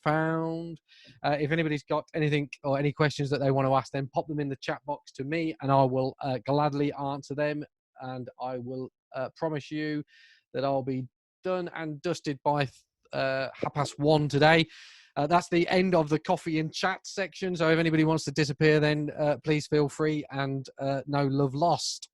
found. If anybody's got anything or any questions that they want to ask, then pop them in the chat box to me, and I will gladly answer them. And I will promise you that I'll be done and dusted by 1:30 today. That's the end of the coffee and chat section. So if anybody wants to disappear, then please feel free, and no love lost.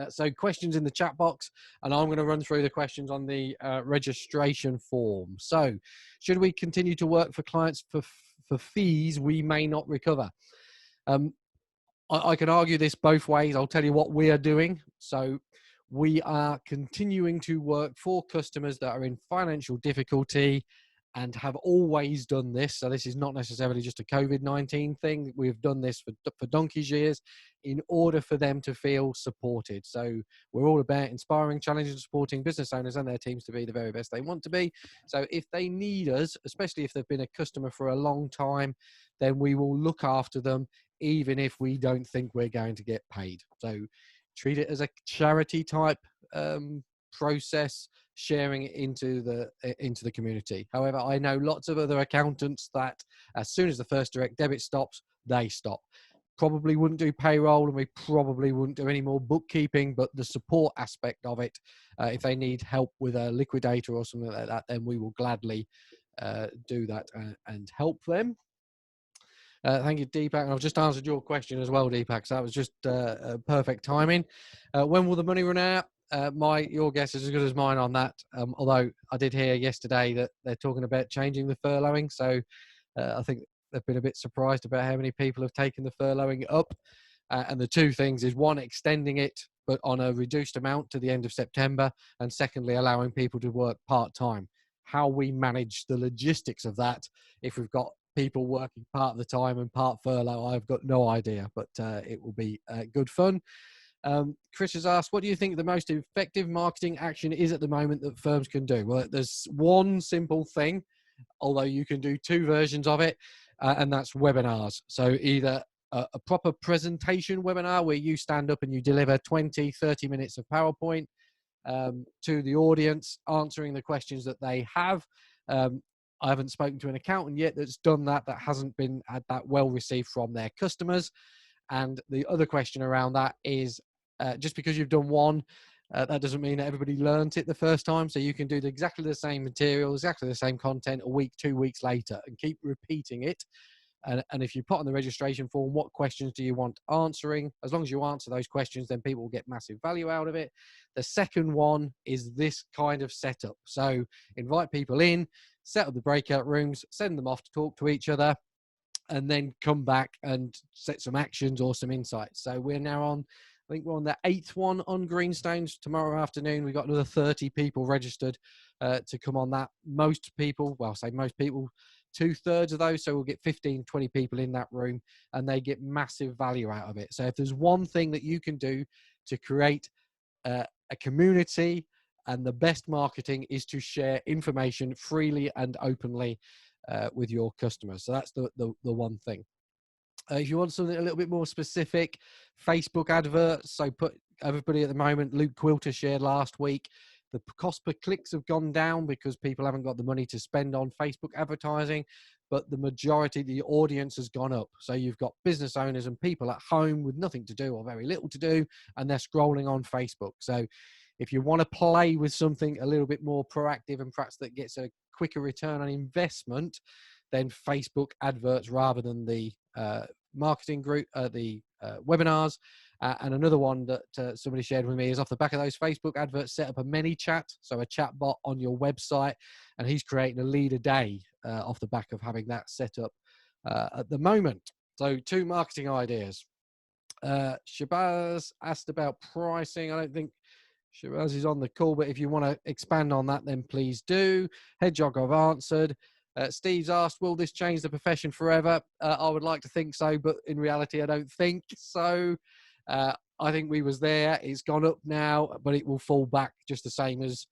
So questions in the chat box, and I'm going to run through the questions on the registration form. So should we continue to work for clients for fees we may not recover? I can argue this both ways. I'll tell you what we are doing. So we are continuing to work for customers that are in financial difficulty and have always done this. So this is not necessarily just a COVID-19 thing. We've done this for donkey's years in order for them to feel supported. So we're all about inspiring, challenging, and supporting business owners and their teams to be the very best they want to be. So if they need us, especially if they've been a customer for a long time, then we will look after them, even if we don't think we're going to get paid. So treat it as a charity type process, sharing it into the community. However, I know lots of other accountants that as soon as the first direct debit stops, they stop. Probably wouldn't do payroll, and we probably wouldn't do any more bookkeeping, but the support aspect of it, if they need help with a liquidator or something like that, then we will gladly do that and help them. Thank you, Deepak. And I've just answered your question as well, Deepak. So that was just perfect timing. When will the money run out? Your guess is as good as mine on that. Although I did hear yesterday that they're talking about changing the furloughing. So I think they've been a bit surprised about how many people have taken the furloughing up. And the two things is, one, extending it, but on a reduced amount to the end of September. And secondly, allowing people to work part-time. How we manage the logistics of that, if we've got people working part of the time and part furlough, I've got no idea, but it will be good fun. Chris has asked, what do you think the most effective marketing action is at the moment that firms can do? Well, there's one simple thing, although you can do two versions of it, and that's webinars. So either a proper presentation webinar where you stand up and you deliver 20, 30 minutes of PowerPoint to the audience, answering the questions that they have. I haven't spoken to an accountant yet that's done that hasn't been had that well received from their customers. And the other question around that is, just because you've done one, that doesn't mean that everybody learnt it the first time. So you can do exactly the same material, exactly the same content a week, 2 weeks later, and keep repeating it. And if you put on the registration form, what questions do you want answering? As long as you answer those questions, then people will get massive value out of it. The second one is this kind of setup. So invite people in, set up the breakout rooms, send them off to talk to each other, and then come back and set some actions or some insights. So we're now on, I think we're on the 8th one on Greenstones. Tomorrow afternoon, we've got another 30 people registered to come on that. Most people, well, I say most people, 2/3 of those, so we'll get 15, 20 people in that room, and they get massive value out of it. So if there's one thing that you can do to create a community, and the best marketing is to share information freely and openly with your customers. So that's the one thing. If you want something a little bit more specific, Facebook adverts. So put everybody at the moment, Luke Quilter shared last week, the cost per clicks have gone down because people haven't got the money to spend on Facebook advertising, but the majority, the audience has gone up. So you've got business owners and people at home with nothing to do or very little to do, and they're scrolling on Facebook. So if you want to play with something a little bit more proactive and perhaps that gets a quicker return on investment, then Facebook adverts rather than the marketing group, the webinars. And another one that somebody shared with me is, off the back of those Facebook adverts, set up a ManyChat, so a chat bot on your website, and he's creating a lead a day off the back of having that set up at the moment. So 2 marketing ideas. Shabazz asked about pricing. I don't think Shabazz is on the call, but if you want to expand on that, then please do. Hedgehog, I've answered. Steve's asked, will this change the profession forever? I would like to think so, but in reality, I don't think so. I think we was there. It's gone up now, but it will fall back just the same as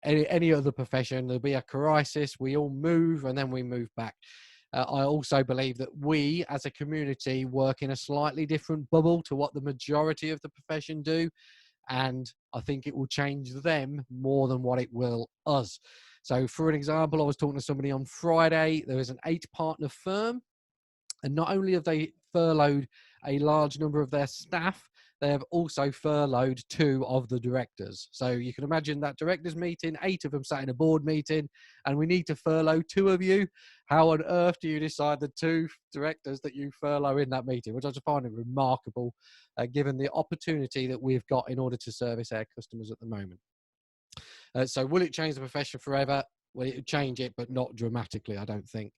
any other profession. There'll be a crisis. We all move, and then we move back. I also believe that we, as a community, work in a slightly different bubble to what the majority of the profession do. And I think it will change them more than what it will us. So for an example, I was talking to somebody on Friday. There is an 8-partner firm, and not only have they furloughed a large number of their staff, they have also furloughed 2 of the directors. So you can imagine that directors meeting, 8 of them sat in a board meeting, and we need to furlough 2 of you. How on earth do you decide the 2 directors that you furlough in that meeting? Which I just find it remarkable, given the opportunity that we've got in order to service our customers at the moment. So will it change the profession forever? Well, it would change it, but not dramatically, I don't think.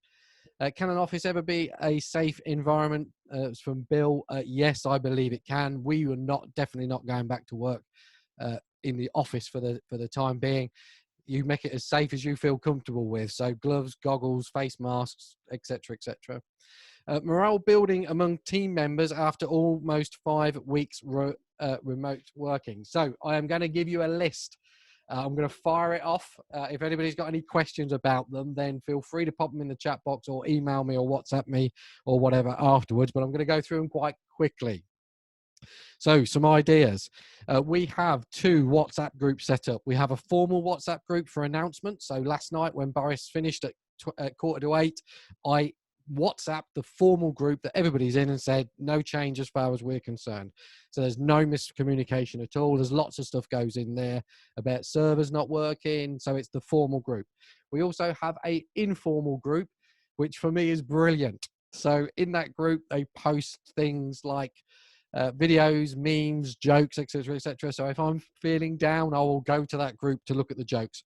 Can an office ever be a safe environment? It's from Bill. Yes, I believe it can. We were definitely not going back to work in the office for the time being. You make it as safe as you feel comfortable with. So gloves, goggles, face masks, etc., etc. Morale building among team members after almost 5 weeks remote working. So I am going to give you a list. I'm going to fire it off. If anybody's got any questions about them, then feel free to pop them in the chat box or email me or WhatsApp me or whatever afterwards. But I'm going to go through them quite quickly. So some ideas. We have 2 WhatsApp groups set up. We have a formal WhatsApp group for announcements. So last night when Boris finished at 7:45, I WhatsApp the formal group that everybody's in and said no change as far as we're concerned. So there's no miscommunication at all. There's lots of stuff goes in there about servers not working. So it's the formal group. We also have a informal group, which for me is brilliant. So in that group, they post things like videos, memes, jokes, etc., etc. So if I'm feeling down, I will go to that group to look at the jokes.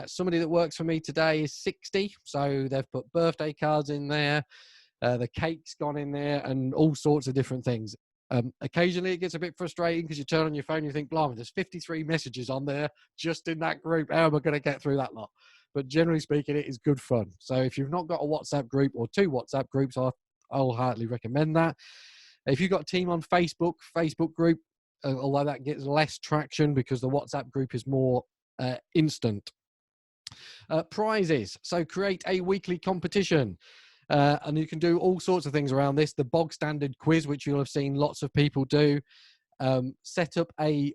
Somebody that works for me today is 60, so they've put birthday cards in there, the cake's gone in there, and all sorts of different things. Occasionally it gets a bit frustrating because you turn on your phone and you think, blimey, there's 53 messages on there just in that group. How am I going to get through that lot? But generally speaking, it is good fun. So if you've not got a WhatsApp group or 2 WhatsApp groups, I'll heartily recommend that. If you've got a team on Facebook group, although that gets less traction because the WhatsApp group is more instant. Prizes. So create a weekly competition. And you can do all sorts of things around this. The bog standard quiz, which you'll have seen lots of people do. Set up a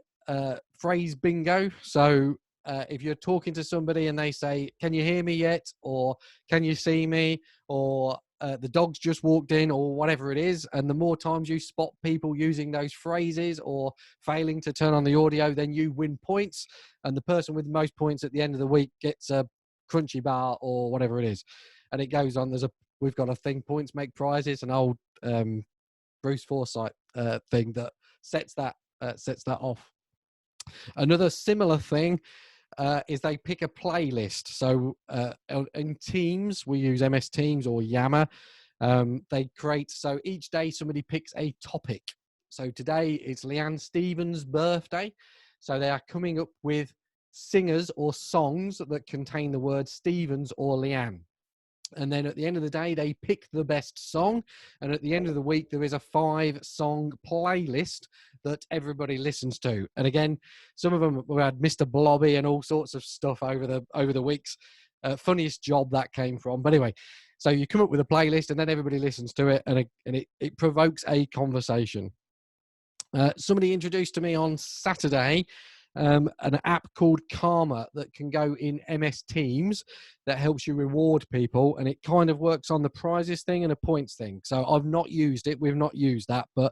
phrase bingo. So if you're talking to somebody and they say, can you hear me yet? Or can you see me? Or the dog's just walked in, or whatever it is. And the more times you spot people using those phrases or failing to turn on the audio, then you win points. And the person with the most points at the end of the week gets a crunchy bar or whatever it is. And it goes on. We've got a thing, points make prizes, an old Bruce Forsyth thing that sets that off. Another similar thing is they pick a playlist. So in Teams, we use MS Teams or Yammer. They create, so each day somebody picks a topic. So today it's Leanne Stevens' birthday. So they are coming up with singers or songs that contain the word Stevens or Leanne. And then at the end of the day, they pick the best song. And at the end of the week, there is a 5-song playlist that everybody listens to. And again, some of them, we had Mr. Blobby and all sorts of stuff over the weeks. Funniest job that came from. But anyway, so you come up with a playlist and then everybody listens to it, and it provokes a conversation. Somebody introduced to me on Saturday an app called Karma that can go in MS Teams that helps you reward people, and it kind of works on the prizes thing and a points thing. So I've not used it. We've not used that, but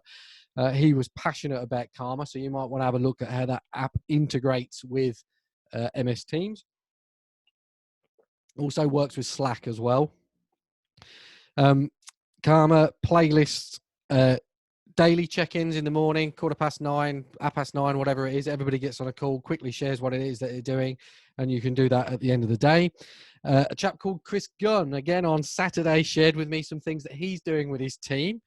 he was passionate about Karma, so you might want to have a look at how that app integrates with MS Teams. Also works with Slack as well. Karma playlists, daily check-ins in the morning, 9:15, 9:30, whatever it is. Everybody gets on a call, quickly shares what it is that they're doing, and you can do that at the end of the day. A chap called Chris Gunn, again on Saturday, shared with me some things that he's doing with his team.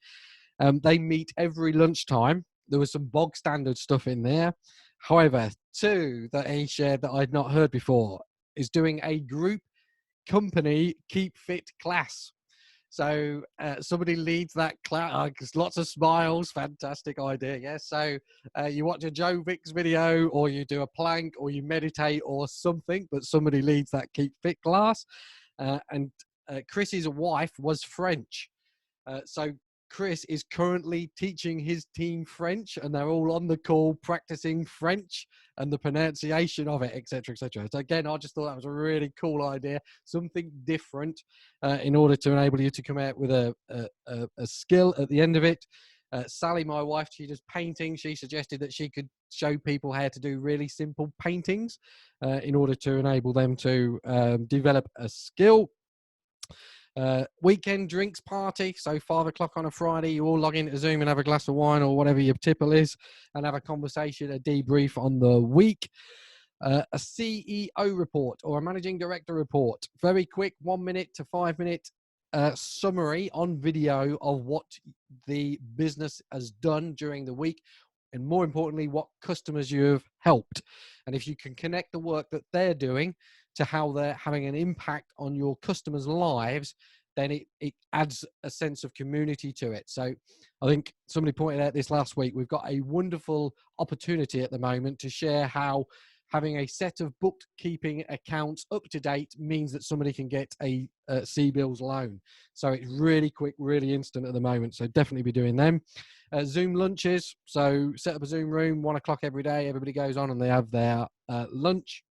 They meet every lunchtime. There was some bog standard stuff in there. However, 2 that he shared that I'd not heard before is doing a group company keep fit class. So somebody leads that class. Lots of smiles. Fantastic idea. Yes. So you watch a Joe Vicks video, or you do a plank, or you meditate, or something. But somebody leads that keep fit class. And Chris's wife was French. So Chris is currently teaching his team French, and they're all on the call practicing French and the pronunciation of it, etc., etc. So again, I just thought that was a really cool idea, something different, in order to enable you to come out with a skill at the end of it. Sally, my wife, she does painting. She suggested that she could show people how to do really simple paintings in order to enable them to develop a skill. Weekend drinks party. So 5 o'clock on a Friday, you all log into Zoom and have a glass of wine or whatever your tipple is and have a conversation, a debrief on the week. A CEO report or a managing director report. Very quick 1 minute to 5 minute summary on video of what the business has done during the week, and more importantly, what customers you have helped. And if you can connect the work that they're doing to how they're having an impact on your customers' lives, then it adds a sense of community to it. So I think somebody pointed out this last week, we've got a wonderful opportunity at the moment to share how having a set of bookkeeping accounts up to date means that somebody can get a CBILS loan. So it's really quick, really instant at the moment. So definitely be doing them. Zoom lunches. So set up a Zoom room, 1 o'clock every day. Everybody goes on and they have their lunch.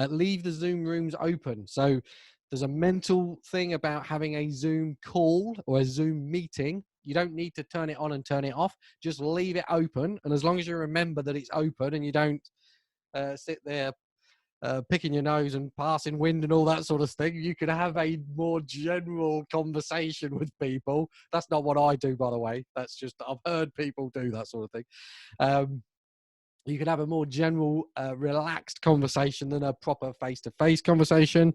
Leave the Zoom rooms open. So there's a mental thing about having a Zoom call or a Zoom meeting. You don't need to turn it on and turn it off. Just leave it open. And as long as you remember that it's open and you don't sit there picking your nose and passing wind and all that sort of thing, you can have a more general conversation with people. That's not what I do, by the way. That's just, I've heard people do that sort of thing. You can have a more general, relaxed conversation than a proper face-to-face conversation.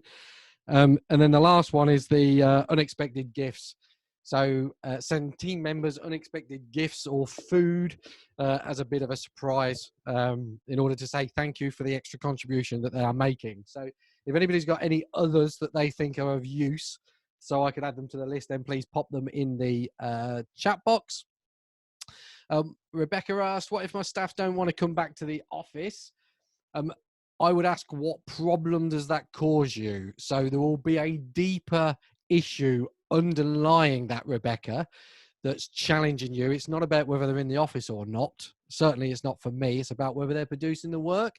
And then the last one is the unexpected gifts. So send team members unexpected gifts or food as a bit of a surprise in order to say thank you for the extra contribution that they are making. So if anybody's got any others that they think are of use, so I could add them to the list, then please pop them in the chat box. Rebecca asked, what if my staff don't want to come back to the office? I would ask, what problem does that cause you? So there will be a deeper issue underlying that, Rebecca, that's challenging you. It's not about whether they're in the office or not. Certainly it's not for me. It's about whether they're producing the work.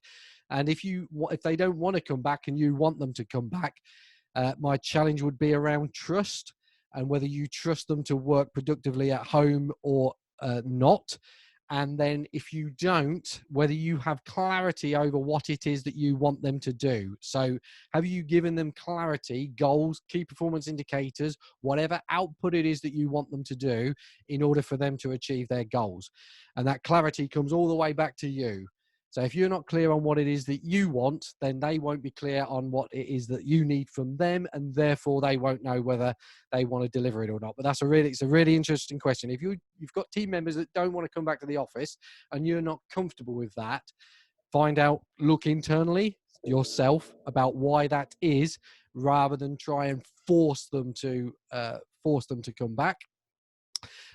And if they don't want to come back and you want them to come back, my challenge would be around trust and whether you trust them to work productively at home or not. And then if you don't, whether you have clarity over what it is that you want them to do. So have you given them clarity, goals, key performance indicators, whatever output it is that you want them to do in order for them to achieve their goals? And that clarity comes all the way back to you. So if you're not clear on what it is that you want, then they won't be clear on what it is that you need from them, and therefore they won't know whether they want to deliver it or not. But it's a really interesting question. If you've got team members that don't want to come back to the office and you're not comfortable with that, find out, look internally yourself about why that is, rather than try and force them to come back.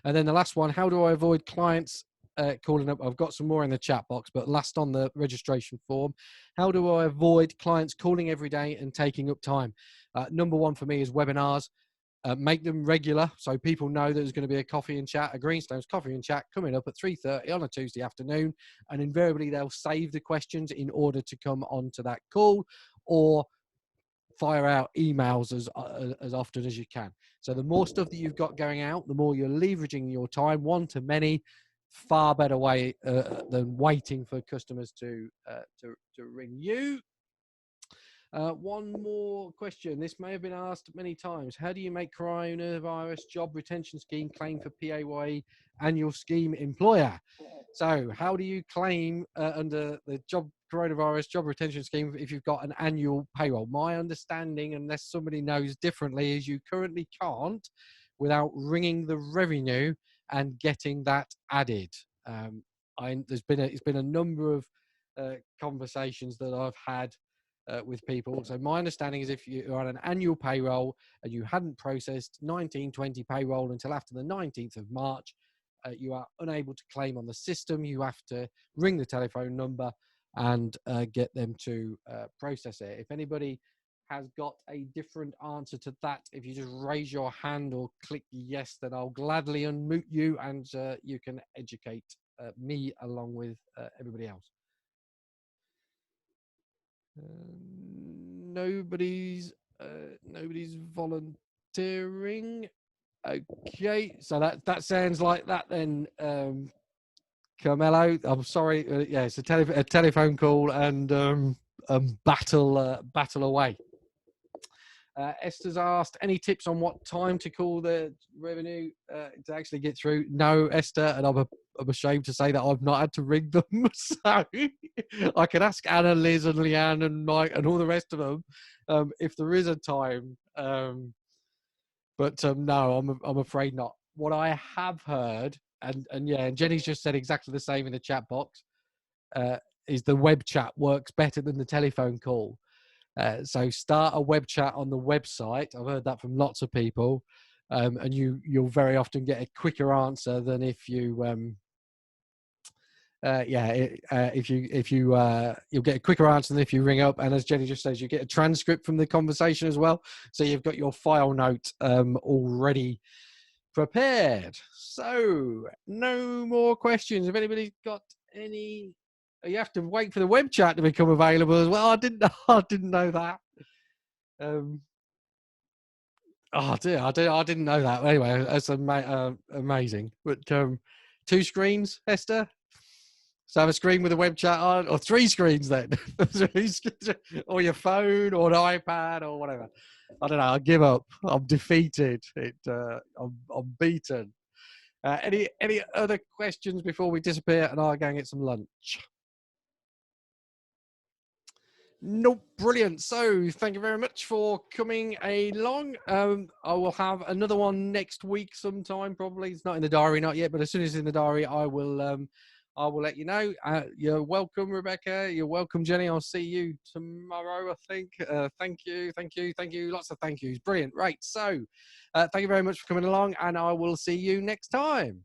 And then the last one, how do I avoid clients calling up? I've got some more in the chat box, but last on the registration form, how do I avoid clients calling every day and taking up time? Number one for me is webinars. Make them regular so people know that there's going to be a coffee and chat, a Greenstones coffee and chat coming up at 3:30 on a Tuesday afternoon. And invariably they'll save the questions in order to come onto that call, or fire out emails as often as you can. So the more stuff that you've got going out, the more you're leveraging your time one to many. Far better way than waiting for customers to ring you. One more question. This may have been asked many times. How do you make coronavirus job retention scheme claim for PAYE and your scheme employer? So how do you claim under the coronavirus job retention scheme if you've got an annual payroll? My understanding, unless somebody knows differently, is you currently can't without ringing the revenue and getting that added. It's been a number of conversations that I've had with people. So my understanding is if you're on an annual payroll and you hadn't processed 1920 payroll until after the 19th of March, you are unable to claim on the system. You have to ring the telephone number and get them to process it. If anybody has got a different answer to that, if you just raise your hand or click yes, then I'll gladly unmute you, and you can educate me along with everybody else. Nobody's volunteering. Okay, so that sounds like that then. Carmelo, I'm sorry. Yeah, it's a telephone call, and battle away. Esther's asked, any tips on what time to call the revenue to actually get through? No, Esther, and I'm ashamed to say that I've not had to ring them. So I can ask Anna, Liz, and Leanne, and Mike, and all the rest of them if there is a time. But no, I'm afraid not. What I have heard, and yeah, and Jenny's just said exactly the same in the chat box, is the web chat works better than the telephone call. So start a web chat on the website. I've heard that from lots of people, and you'll very often get a quicker answer than if you you'll get a quicker answer than if you ring up. And as Jenny just says, you get a transcript from the conversation as well, so you've got your file note already prepared. So no more questions. If anybody's got any, you have to wait for the web chat to become available as well. I didn't know that. Oh dear, I didn't know that. Anyway, that's amazing. But 2 screens, Esther. So have a screen with a web chat on, or 3 screens then, or your phone, or an iPad, or whatever. I don't know. I give up. I'm defeated. I'm beaten. Any other questions before we disappear and I'll go and get some lunch? Nope, brilliant. So thank you very much for coming along. I will have another one next week sometime. Probably it's not in the diary, not yet, but as soon as it's in the diary, I will let you know. You're welcome, Rebecca. You're welcome, Jenny. I'll see you tomorrow, I think. Thank you. Lots of thank yous. Brilliant. Right. So thank you very much for coming along, and I will see you next time.